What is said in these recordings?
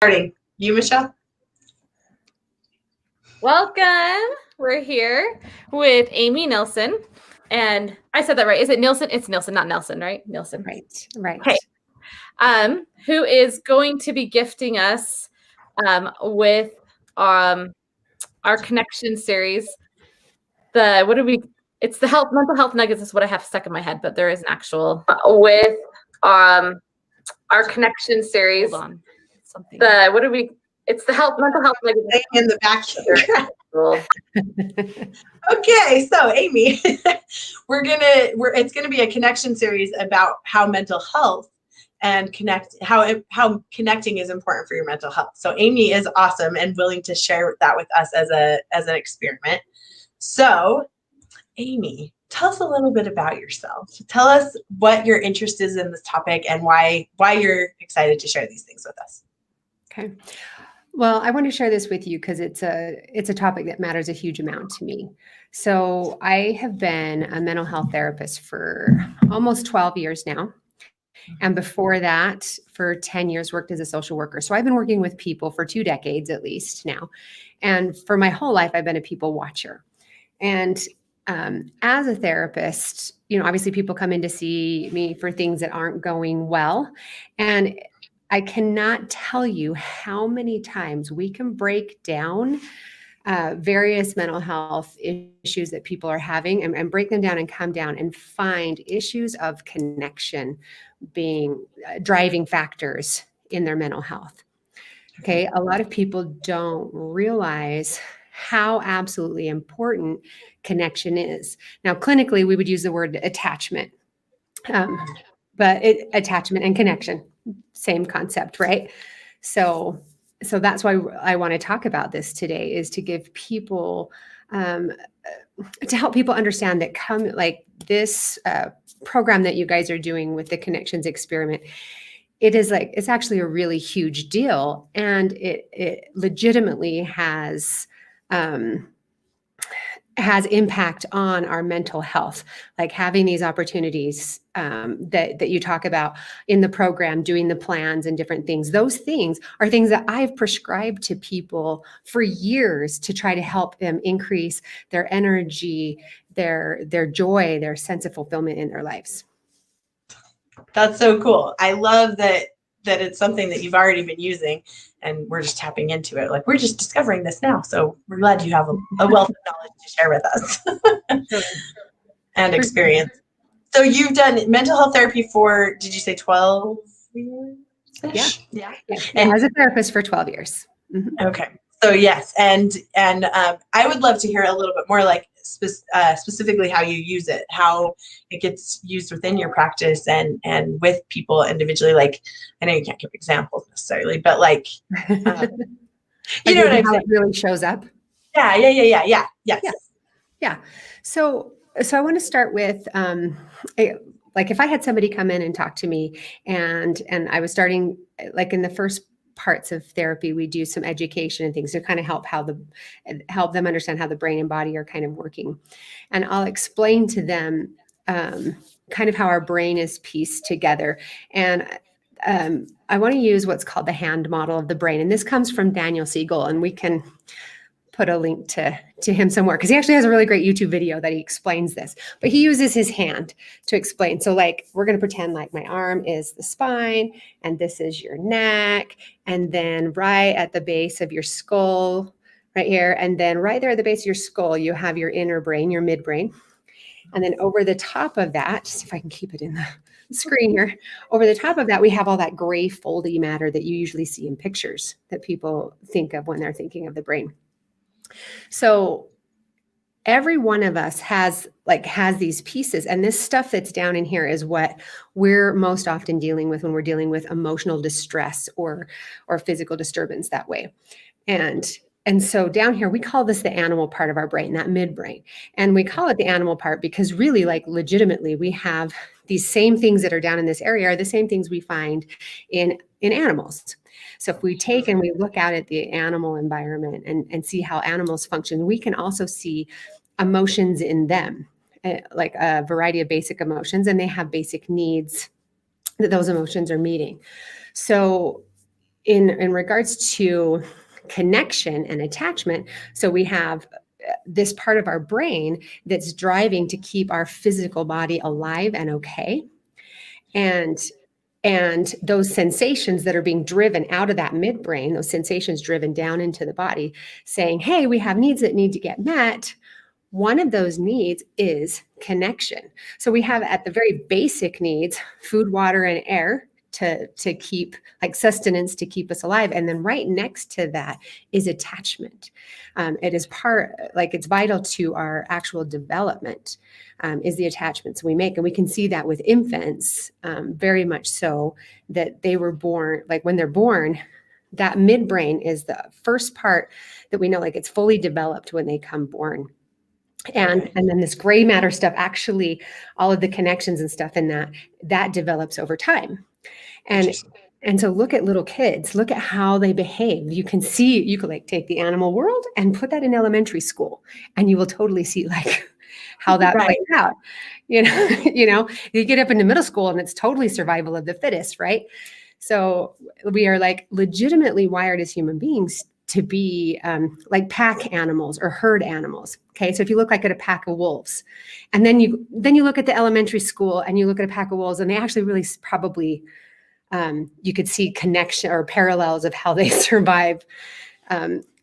Starting. You, Michelle? Welcome. We're here with Amy Nielson. And I said that right. Is it Nielson? It's Nielson, not Nelson, right? Nielson. Right. Okay. Who is going to be gifting us with our connection series. It's the mental health nuggets is what I have stuck in my head, but there is an actual with our connection series. Hold on. Something. It's the mental health nuggets in the back here. Okay, so Amy, it's gonna be a connection series about how mental health and how connecting is important for your mental health. So Amy is awesome and willing to share that with us as an experiment. So Amy, tell us a little bit about yourself. Tell us what your interest is in this topic and why you're excited to share these things with us. Okay. Well, I want to share this with you because it's a topic that matters a huge amount to me. So I have been a mental health therapist for almost 12 years now. And before that, for 10 years, worked as a social worker. So I've been working with people for 2 decades at least now. And for my whole life, I've been a people watcher. And as a therapist, obviously people come in to see me for things that aren't going well. And I cannot tell you how many times we can break down various mental health issues that people are having and break them down and come down and find issues of connection being driving factors in their mental health. Okay. A lot of people don't realize how absolutely important connection is. Now, clinically, we would use the word attachment, but attachment and connection, same concept, right? So that's why I want to talk about this today, is to give people, to help people understand that this program that you guys are doing with the Connections Experiment, it's actually a really huge deal, and it legitimately has impact on our mental health, like having these opportunities that you talk about in the program, doing the plans and different things. Those things are things that I've prescribed to people for years to try to help them increase their energy, their joy, their sense of fulfillment in their lives. That's so cool. I love that it's something that you've already been using and we're just tapping into it. Like, we're just discovering this now. So we're glad you have a wealth of knowledge to share with us and experience. So you've done mental health therapy for, did you say 12 years? Yeah. And as a therapist for 12 years. Mm-hmm. Okay. So yes. And I would love to hear a little bit more, like specifically how you use it, how it gets used within your practice and with people individually. Like, I know you can't give examples necessarily, but like, you know what I'm saying? It really shows up. Yeah. Yes. Yeah. So I want to start with, like, if I had somebody come in and talk to me and I was starting, like, in the first parts of therapy, we do some education and things to kind of help them understand how the brain and body are kind of working. And I'll explain to them kind of how our brain is pieced together. And I want to use what's called the hand model of the brain. And this comes from Daniel Siegel, and we can put a link to him somewhere, because he actually has a really great YouTube video that he explains this, but he uses his hand to explain. So, like, we're going to pretend like my arm is the spine and this is your neck. And then right at the base of your skull right here. And then right there at the base of your skull, you have your inner brain, your midbrain. And then over the top of that, see if I can keep it in the screen here. Over the top of that, we have all that gray foldy matter that you usually see in pictures that people think of when they're thinking of the brain. So every one of us has these pieces, and this stuff that's down in here is what we're most often dealing with when we're dealing with emotional distress or physical disturbance that way. And so down here, we call this the animal part of our brain, that midbrain. And we call it the animal part because really, like, legitimately, we have these same things that are down in this area are the same things we find in animals. So if we take and we look out at the animal environment and see how animals function, we can also see emotions in them, like a variety of basic emotions, and they have basic needs that those emotions are meeting. So in regards to connection and attachment, so we have this part of our brain that's driving to keep our physical body alive and okay. And those sensations that are being driven out of that midbrain, those sensations driven down into the body, saying, hey, we have needs that need to get met. One of those needs is connection. So we have at the very basic needs, food, water, and air to keep, like sustenance to keep us alive. And then right next to that is attachment. It is it's vital to our actual development, is the attachments we make. And we can see that with infants, very much so, that they were born, like when they're born, that midbrain is the first part that we know, like it's fully developed when they come born. And then this gray matter stuff, actually, all of the connections and stuff in that develops over time. And so look at little kids, look at how they behave. You can see, you could like take the animal world and put that in elementary school, and you will totally see like how that plays out. You get up into middle school and it's totally survival of the fittest, right? So we are like legitimately wired as human beings to be like pack animals or herd animals. Okay, so if you look like at a pack of wolves, and then you look at the elementary school and you look at a pack of wolves, and they actually really probably you could see connection or parallels of how they survive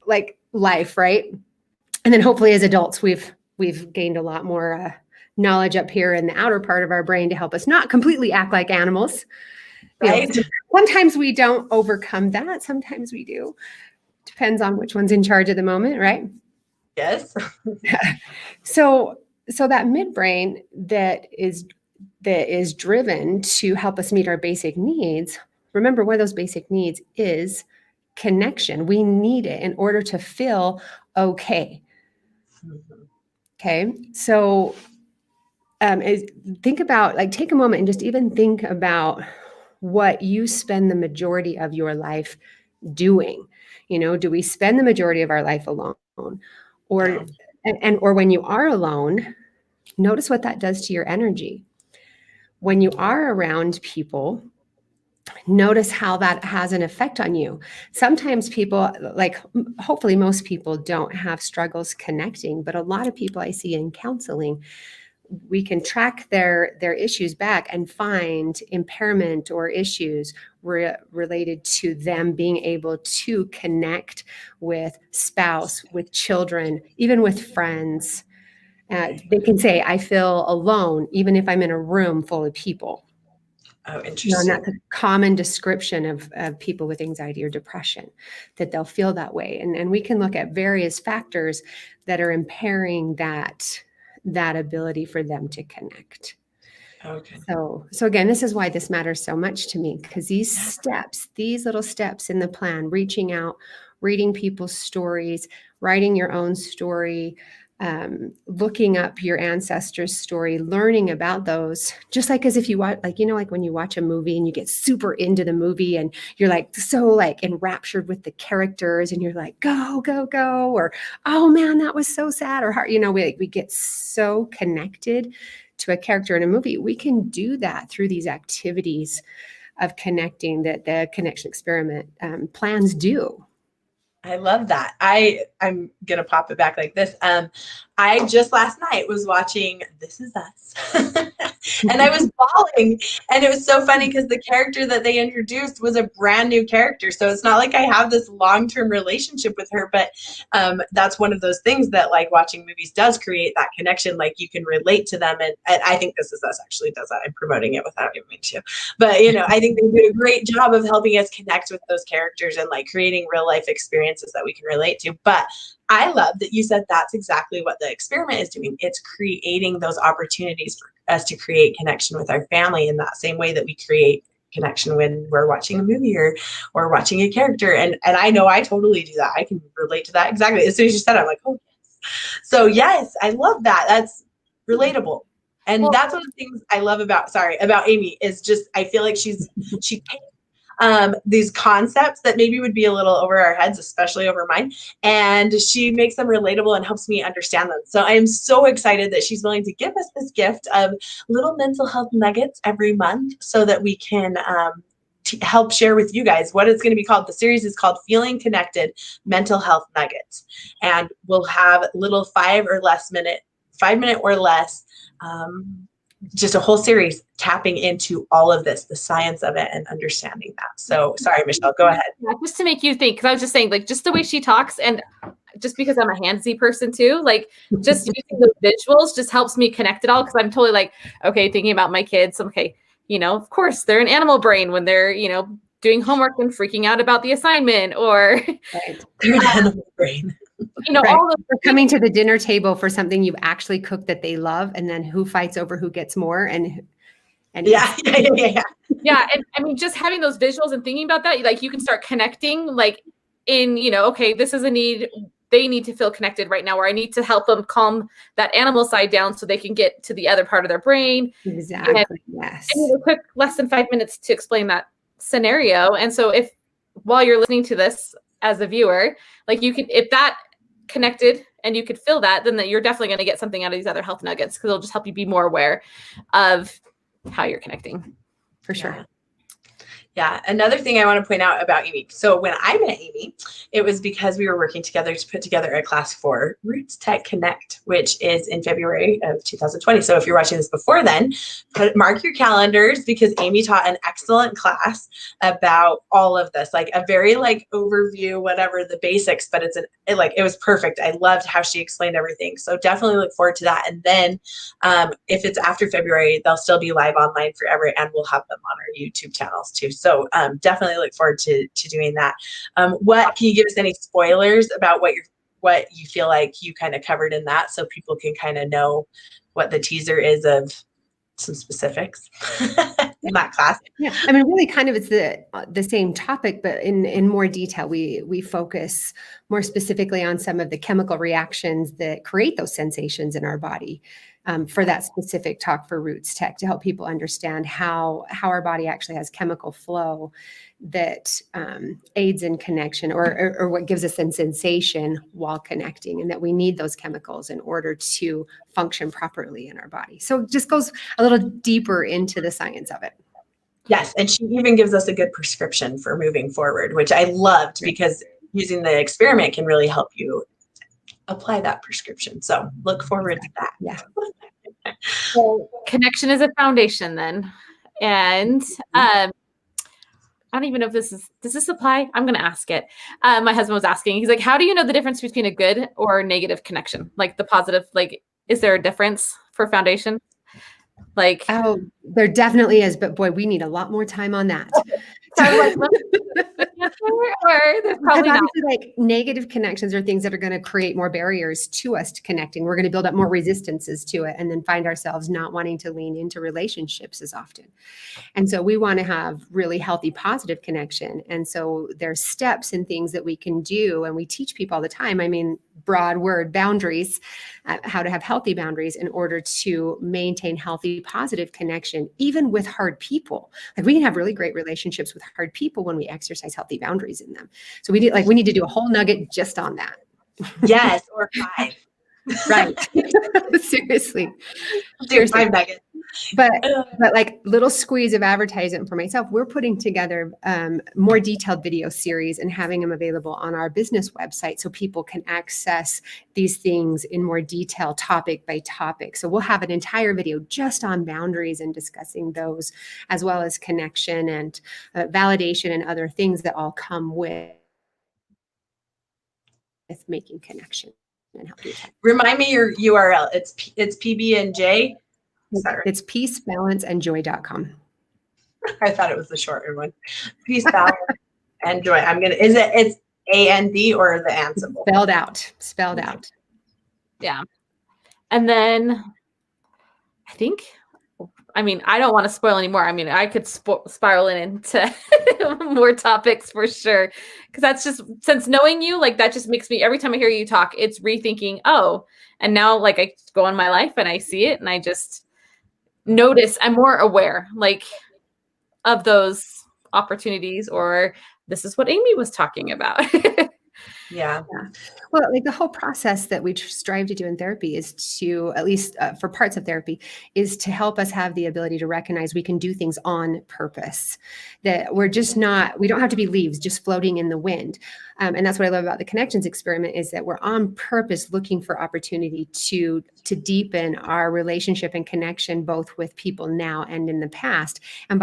like life, right? And then hopefully as adults, we've gained a lot more knowledge up here in the outer part of our brain to help us not completely act like animals. Right. Sometimes we don't overcome that. Sometimes we do. Depends on which one's in charge at the moment, right? Yes. So that midbrain that is driven to help us meet our basic needs. Remember, one of those basic needs is connection. We need it in order to feel okay. Okay. So think about, like, take a moment and just even think about what you spend the majority of your life doing. Do we spend the majority of our life alone? Or when you are alone, notice what that does to your energy. When you are around people, notice how that has an effect on you. Sometimes people, like hopefully most people, don't have struggles connecting, but a lot of people I see in counseling, we can track their issues back and find impairment or issues related to them being able to connect with spouse, with children, even with friends. They can say, I feel alone, even if I'm in a room full of people. Oh, interesting. That's a common description of people with anxiety or depression, that they'll feel that way. And we can look at various factors that are impairing that ability for them to connect. Okay. So again, this is why this matters so much to me, because these little steps in the plan, reaching out, reading people's stories, writing your own story, looking up your ancestors' story, learning about those, just like as if you watch, like when you watch a movie and you get super into the movie and you're like so like enraptured with the characters and you're like, go, go, go, or, oh man, that was so sad, or we get so connected to a character in a movie. We can do that through these activities of connecting that the connection experiment plans do. I love that. I'm going to pop it back like this. I just last night was watching This Is Us and I was bawling, and it was so funny because the character that they introduced was a brand new character. So it's not like I have this long-term relationship with her, but that's one of those things that like watching movies does create that connection. Like you can relate to them. And I think This Is Us actually does that. I'm promoting it without even meaning to, but I think they do a great job of helping us connect with those characters and like creating real life experiences that we can relate to. But I love that you said that's exactly what the experiment is doing. It's creating those opportunities for us to create connection with our family in that same way that we create connection when we're watching a movie or watching a character. And I know I totally do that. I can relate to that exactly. As soon as you said it, I'm like, oh, yes. So yes, I love that. That's relatable. And that's one of the things I love about Amy is just, I feel like she takes these concepts that maybe would be a little over our heads, especially over mine, and she makes them relatable and helps me understand them. So I am so excited that she's willing to give us this gift of little mental health nuggets every month so that we can help share with you guys what it's going to be called. The series is called Feeling Connected Mental Health Nuggets. And we'll have little 5 minute or less, just a whole series tapping into all of this, the science of it and understanding that. So sorry, Michelle, go ahead. Yeah, just to make you think, because I was just saying, like, just the way she talks, and just because I'm a handsy person too, like just using those visuals just helps me connect it all. Because I'm totally like, okay, thinking about my kids. Okay, of course they're an animal brain when they're, doing homework and freaking out about the assignment, or Right. They're an animal brain. Right. all of We're coming to the dinner table for something you actually cooked that they love, and then who fights over who gets more, and Yeah. yeah. And I mean, just having those visuals and thinking about that, like you can start connecting, like in, okay, this is a need. They need to feel connected right now, or I need to help them calm that animal side down so they can get to the other part of their brain. Exactly. And, Yes. and it took less than 5 minutes to explain that scenario. And so if while you're listening to this as a viewer, like if that connected and you could feel that, then you're definitely going to get something out of these other health nuggets, because it'll just help you be more aware of how you're connecting. For sure. Yeah. Another thing I want to point out about Amy. So when I met Amy, it was because we were working together to put together a class for Roots Tech Connect, which is in February of 2020. So if you're watching this before then, mark your calendars, because Amy taught an excellent class about all of this, like a very overview, whatever the basics, but it was perfect. I loved how she explained everything. So definitely look forward to that. And then if it's after February, they'll still be live online forever, and we'll have them on our YouTube channels too. So definitely look forward to doing that. What can you give us any spoilers about what you feel like you kind of covered in that, so people can kind of know what the teaser is of some specifics in that class? Yeah, I mean, really, kind of it's the same topic, but in more detail. We focus more specifically on some of the chemical reactions that create those sensations in our body. For that specific talk for Roots Tech, to help people understand how our body actually has chemical flow that aids in connection, or what gives us a sensation while connecting, and that we need those chemicals in order to function properly in our body. So it just goes a little deeper into the science of it. Yes, and she even gives us a good prescription for moving forward, which I loved, because using the experiment can really help you apply that prescription. So look forward to that. Yeah. So connection is a foundation then. And I don't even know if does this apply? I'm going to ask it. My husband was asking, he's like, how do you know the difference between a good or negative connection? Like the positive, is there a difference for foundation? Oh, there definitely is, but boy, we need a lot more time on that. So or there's probably not. Negative connections are things that are going to create more barriers to us to connecting. We're going to build up more resistances to it, and then find ourselves not wanting to lean into relationships as often. And so we want to have really healthy, positive connection. And so there's steps and things that we can do, and we teach people all the time. I mean, broad word, boundaries, how to have healthy boundaries in order to maintain healthy, positive connection, even with hard people. We can have really great relationships with hard people when we exercise healthy boundaries in them. So we need to do a whole nugget just on that. Yes, or 5. Right. Seriously. Do 5 nuggets. But little squeeze of advertisement for myself, we're putting together more detailed video series and having them available on our business website, so people can access these things in more detail, topic by topic. So we'll have an entire video just on boundaries and discussing those, as well as connection and validation and other things that all come with making connection and helping. Remind me your URL. It's PB&J. It's peacebalanceandjoy.com. I thought it was the shorter one. Peace, balance, and joy. It's AND or the AND symbol? Spelled out. Yeah. And then I don't want to spoil anymore. I could spiral into more topics for sure. Because that's just, since knowing you, that just makes me, every time I hear you talk, it's rethinking, and now I go on my life and I see it and I just notice, I'm more aware of those opportunities, or this is what Amy was talking about. Yeah. Yeah. Well, like the whole process that we strive to do in therapy is to, at least for parts of therapy, is to help us have the ability to recognize we can do things on purpose, that we're just not, we don't have to be leaves just floating in the wind. And that's what I love about the connections experiment, is that we're on purpose looking for opportunity to deepen our relationship and connection, both with people now and in the past. And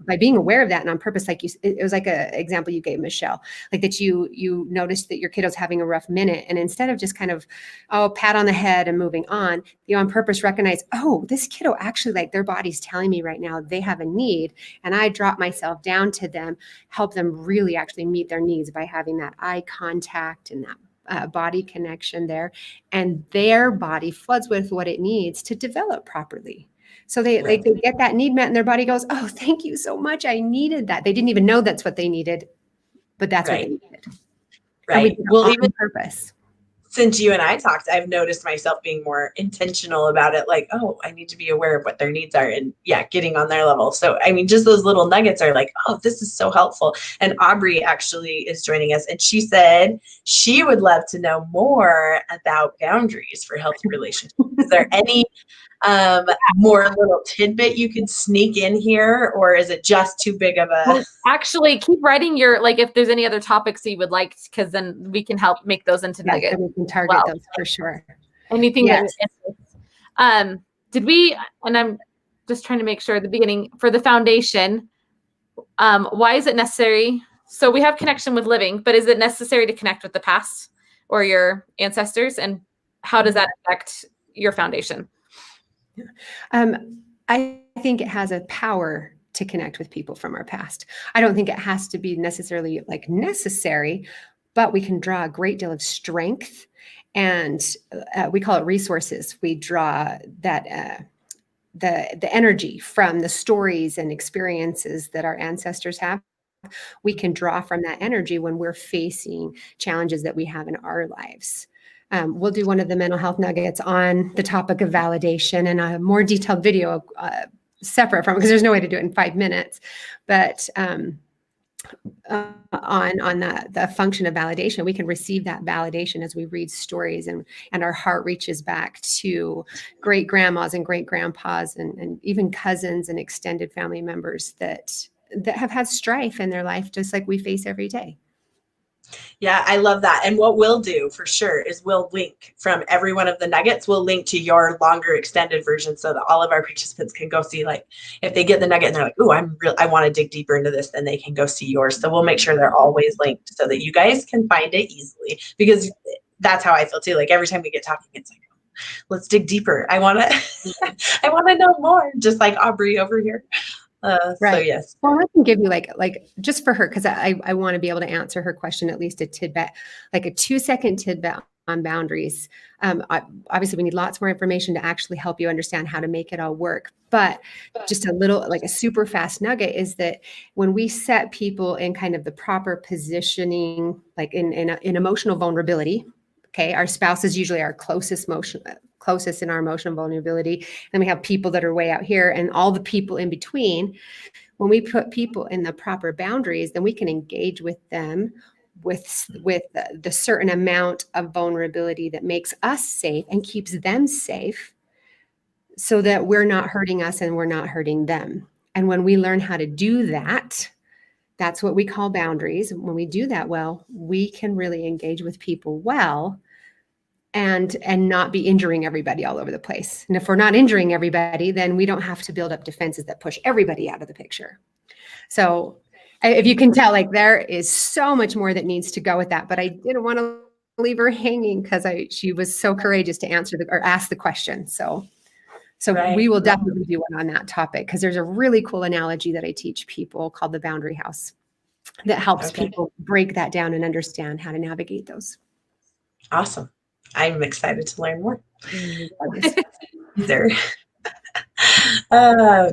by being aware of that and on purpose, like it was like a example you gave, Michelle, like that you noticed that your kiddo's having a rough minute, and instead of just kind of, pat on the head and moving on, you on purpose recognize, this kiddo actually, like, their body's telling me right now they have a need, and I drop myself down to them, help them really actually meet their needs by having that eye contact and that body connection there, and their body floods with what it needs to develop properly. So they get that need met, and their body goes, oh, thank you so much. I needed that. They didn't even know that's what they needed, but that's what they needed. Right. And we did it on purpose. Since you and I talked, I've noticed myself being more intentional about it. Like, I need to be aware of what their needs are, and getting on their level. So, I mean, just those little nuggets are like, this is so helpful. And Aubrey actually is joining us, and she said she would love to know more about boundaries for healthy relationships. Is there any more little tidbit you could sneak in here, or is it just too big of a? Well, actually, keep writing your, like, if there's any other topics that you would like, because then we can help make those into nuggets. We can target those for sure. Anything that did we? And I'm just trying to make sure at the beginning for the foundation. Why is it necessary? So we have connection with living, but is it necessary to connect with the past or your ancestors, and how does that affect your foundation? I think it has a power to connect with people from our past. I don't think it has to be necessarily necessary, but we can draw a great deal of strength, and we call it resources. We draw that the energy from the stories and experiences that our ancestors have. We can draw from that energy when we're facing challenges that we have in our lives. We'll do one of the mental health nuggets on the topic of validation and a more detailed video separate from it, because there's no way to do it in 5 minutes. But on the function of validation, we can receive that validation as we read stories, and our heart reaches back to great grandmas and great grandpas and even cousins and extended family members that have had strife in their life, just like we face every day. Yeah, I love that. And what we'll do for sure is we'll link from every one of the nuggets. We'll link to your longer extended version so that all of our participants can go see, like, if they get the nugget and they're like, I want to dig deeper into this, then they can go see yours. So we'll make sure they're always linked so that you guys can find it easily, because that's how I feel too. Like, every time we get talking, it's like, let's dig deeper. I want to know more, just like Aubrey over here. Right. So yes. Well, I can give you like just for her, because I want to be able to answer her question, at least a tidbit, like a 2-second tidbit on boundaries. Obviously, we need lots more information to actually help you understand how to make it all work. But just a little, like a super fast nugget, is that when we set people in kind of the proper positioning, like in emotional vulnerability, okay, our spouse is usually our closest in our emotional vulnerability. And we have people that are way out here and all the people in between. When we put people in the proper boundaries, then we can engage with them with the certain amount of vulnerability that makes us safe and keeps them safe, so that we're not hurting us and we're not hurting them. And when we learn how to do that, that's what we call boundaries. When we do that well, we can really engage with people well, and not be injuring everybody all over the place. And if we're not injuring everybody, then we don't have to build up defenses that push everybody out of the picture. So if you can tell, like, there is so much more that needs to go with that, but I didn't want to leave her hanging because she was so courageous to ask the question. So right. We will definitely do one on that topic, because there's a really cool analogy that I teach people called the boundary house that helps people break that down and understand how to navigate those. Awesome. I'm excited to learn more. Do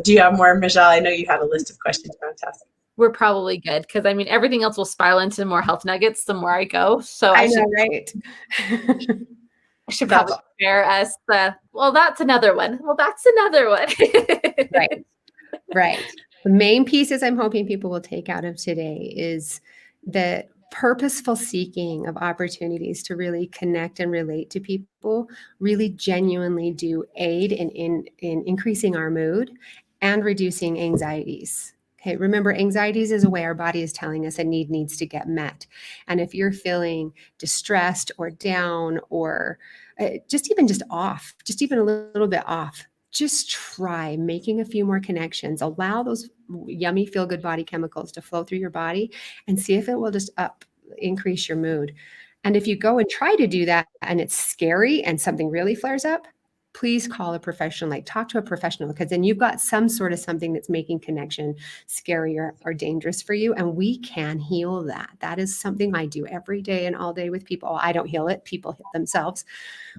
you have more, Michelle? I know you had a list of questions around testing. We're probably good, because I mean, everything else will spiral into more health nuggets the more I go. So I know, right? I should probably share us that's another one. Well, that's another one. Right. The main pieces I'm hoping people will take out of today is that purposeful seeking of opportunities to really connect and relate to people really genuinely do aid in increasing our mood and reducing anxieties. Okay, remember, anxieties is a way our body is telling us a need needs to get met. And if you're feeling distressed or down or just off, just even a little bit off, just try making a few more connections. Allow those yummy feel-good body chemicals to flow through your body and see if it will just increase your mood. And if you go and try to do that and it's scary and something really flares up, please call a professional, like talk to a professional, because then you've got some sort of something that's making connection scary or dangerous for you. And we can heal that. That is something I do every day and all day with people. I don't heal it. People heal themselves,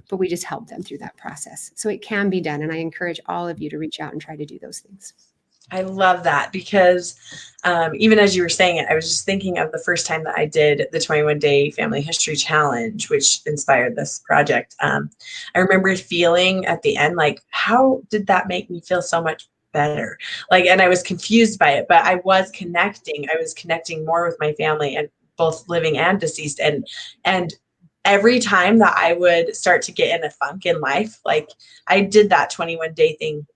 but we just help them through that process. So it can be done. And I encourage all of you to reach out and try to do those things. I love that because even as you were saying it, I was just thinking of the first time that I did the 21-day family history challenge, which inspired this project. I remember feeling at the end, like, how did that make me feel so much better? Like, and I was confused by it, but I was connecting. I was connecting more with my family, and both living and deceased. And every time that I would start to get in a funk in life, like I did that 21-day thing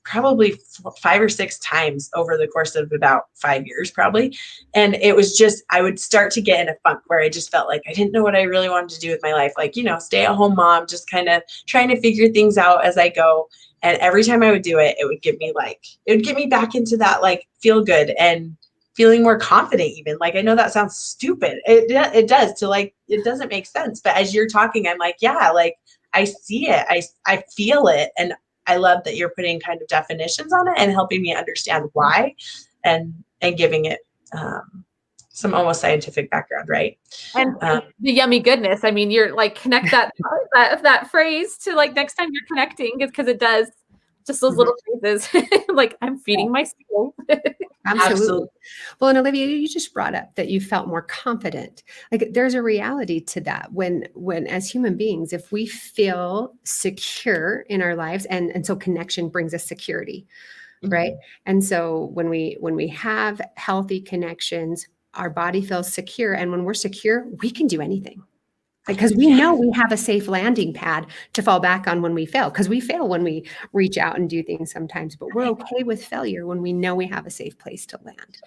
probably 5 or 6 times over the course of about 5 years, probably. And it was just, I would start to get in a funk where I just felt like I didn't know what I really wanted to do with my life. Like, you know, stay at home mom, just kind of trying to figure things out as I go. And every time I would do it, it would get me back into that, like, feel good and feeling more confident even. Like, I know that sounds stupid. It does, to like, it doesn't make sense. But as you're talking, I'm like, yeah, like I see it. I feel it. And I love that you're putting kind of definitions on it and helping me understand why and giving it some almost scientific background, right? And the yummy goodness. I mean, you're like, connect that phrase to like next time you're connecting, because it does just those little phrases. Like, I'm feeding my soul. Absolutely. Well, and Olivia, you just brought up that you felt more confident. Like, there's a reality to that when as human beings, if we feel secure in our lives, and so connection brings us security, right? And so when we have healthy connections, our body feels secure. And when we're secure, we can do anything. Because we know we have a safe landing pad to fall back on when we fail, because we fail when we reach out and do things sometimes, but we're okay with failure when we know we have a safe place to land.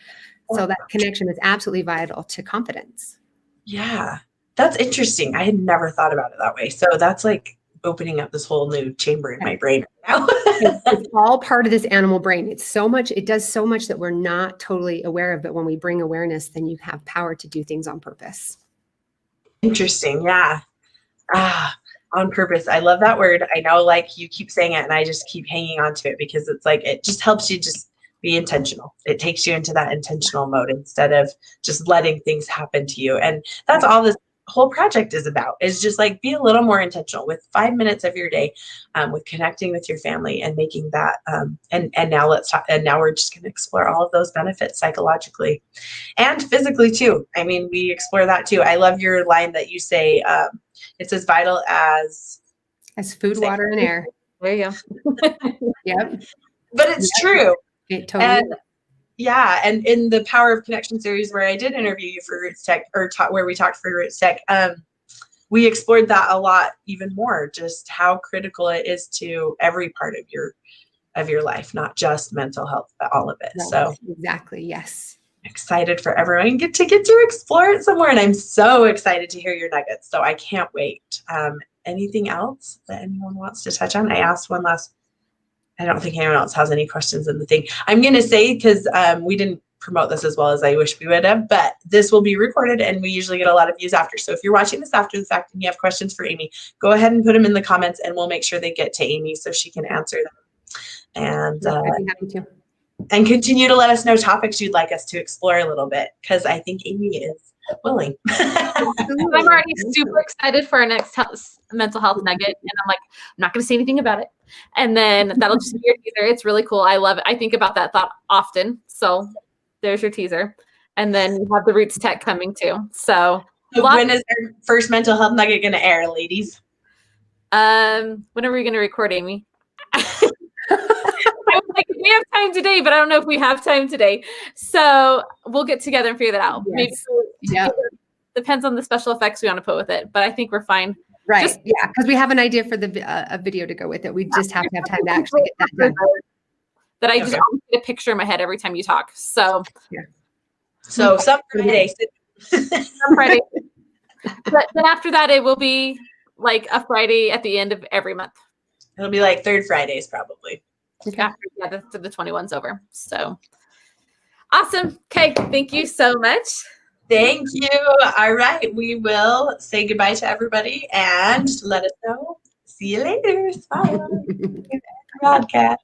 So that connection is absolutely vital to confidence. Yeah, that's interesting. I had never thought about it that way. So that's like opening up this whole new chamber in my brain right now. It's all part of this animal brain. It does so much that we're not totally aware of, but when we bring awareness, then you have power to do things on purpose. Interesting. Yeah. On purpose. I love that word. I know, like, you keep saying it and I just keep hanging on to it because it's like, it just helps you just be intentional. It takes you into that intentional mode instead of just letting things happen to you. And that's all this whole project is about, is just like, be a little more intentional with 5 minutes of your day, with connecting with your family and making that, and now let's talk, and now we're just going to explore all of those benefits psychologically and physically too. I mean, we explore that too. I love your line that you say, it's as vital as food, water, and air. There you go. Yep. But it's true. It totally is. Yeah, and in the Power of Connection series, where I did interview you for Roots Tech, or where we talked for Roots Tech, we explored that a lot even more, just how critical it is to every part of your life, not just mental health, but all of it. Right. So exactly, yes. Excited for everyone get to explore it somewhere, and I'm so excited to hear your nuggets. So I can't wait. Anything else that anyone wants to touch on? I asked one last. I don't think anyone else has any questions in the thing. I'm going to say, because we didn't promote this as well as I wish we would have, but this will be recorded and we usually get a lot of views after. So if you're watching this after the fact and you have questions for Amy, go ahead and put them in the comments and we'll make sure they get to Amy so she can answer them. And I'd be happy to. And continue to let us know topics you'd like us to explore a little bit, because I think Amy is willing. I'm already super excited for our next mental health nugget, and I'm like, I'm not going to say anything about it. And then that'll just be your teaser. It's really cool. I love it. I think about that thought often. So there's your teaser. And then you have the Roots Tech coming too. So when is our first mental health nugget going to air, ladies? When are we going to record, Amy? I was like, we have time today, but I don't know if we have time today. So we'll get together and figure that out. Yes. Maybe Depends on the special effects we want to put with it, but I think we're fine. Right. Yeah. Because we have an idea for the a video to go with it. We just have to have time to actually get that done. That I just always get a picture in my head every time you talk. So, So some Friday. some Friday. But then after that, it will be like a Friday at the end of every month. It'll be like third Fridays probably. Okay. After the 21's over. So awesome. Okay. Thank you so much. Thank you. All right. We will say goodbye to everybody and let us know. See you later. Bye. Broadcast.